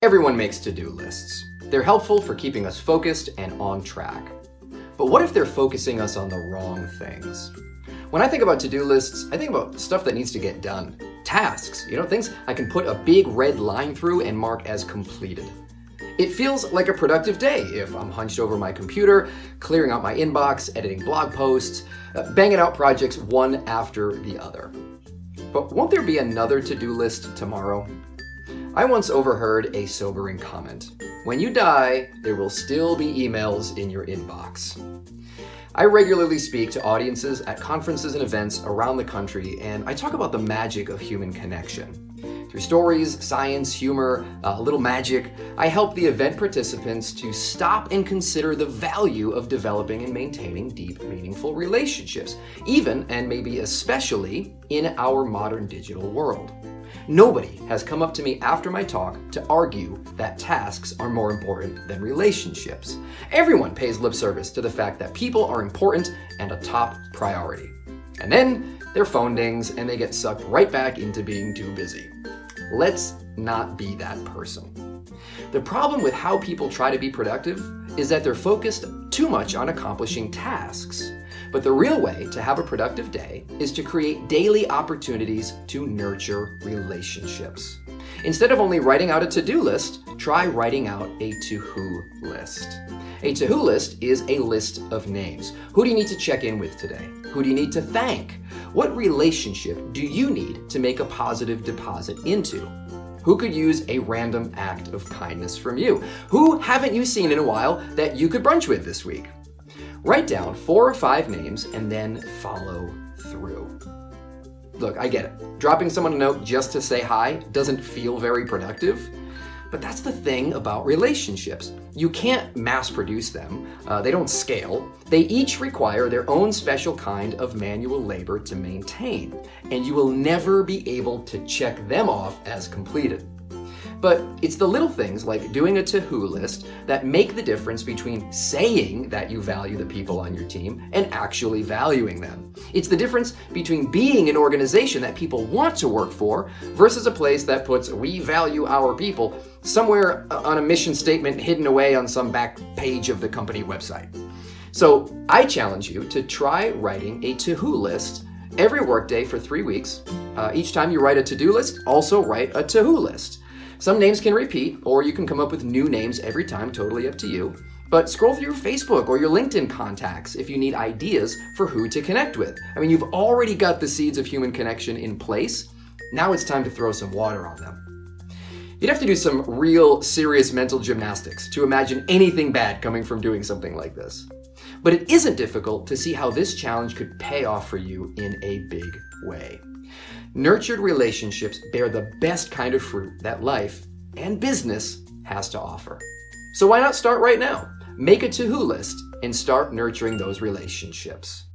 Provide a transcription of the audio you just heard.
Everyone makes to-do lists. They're helpful for keeping us focused and on track. But what if they're focusing us on the wrong things? When I think about to-do lists, I think about stuff that needs to get done. Tasks, things I can put a big red line through and mark as completed. It feels like a productive day if I'm hunched over my computer, clearing out my inbox, editing blog posts, banging out projects one after the other. But won't there be another to-do list tomorrow? I once overheard a sobering comment. When you die, there will still be emails in your inbox. I regularly speak to audiences at conferences and events around the country, and I talk about the magic of human connection. Through stories, science, humor, a little magic, I help the event participants to stop and consider the value of developing and maintaining deep, meaningful relationships, even and maybe especially in our modern digital world. Nobody has come up to me after my talk to argue that tasks are more important than relationships. Everyone pays lip service to the fact that people are important and a top priority. And then their phone dings and they get sucked right back into being too busy. Let's not be that person. The problem with how people try to be productive is that they're focused too much on accomplishing tasks. But the real way to have a productive day is to create daily opportunities to nurture relationships. Instead of only writing out a to-do list, try writing out a to-who list. A to-who list is a list of names. Who do you need to check in with today? Who do you need to thank? What relationship do you need to make a positive deposit into? Who could use a random act of kindness from you? Who haven't you seen in a while that you could brunch with this week? Write down 4 or 5 names and then follow through. Look, I get it. Dropping someone a note just to say hi doesn't feel very productive, but that's the thing about relationships. You can't mass produce them. They don't scale. They each require their own special kind of manual labor to maintain, and you will never be able to check them off as completed. But it's the little things like doing a to-who list that make the difference between saying that you value the people on your team and actually valuing them. It's the difference between being an organization that people want to work for versus a place that puts "we value our people" somewhere on a mission statement hidden away on some back page of the company website. So I challenge you to try writing a to-who list every workday for 3 weeks. Each time you write a to-do list, also write a to-who list. Some names can repeat, or you can come up with new names every time, totally up to you. But scroll through your Facebook or your LinkedIn contacts if you need ideas for who to connect with. I mean, you've already got the seeds of human connection in place. Now it's time to throw some water on them. You'd have to do some real serious mental gymnastics to imagine anything bad coming from doing something like this. But it isn't difficult to see how this challenge could pay off for you in a big way. Nurtured relationships bear the best kind of fruit that life and business has to offer. So why not start right now? Make a to-who list and start nurturing those relationships.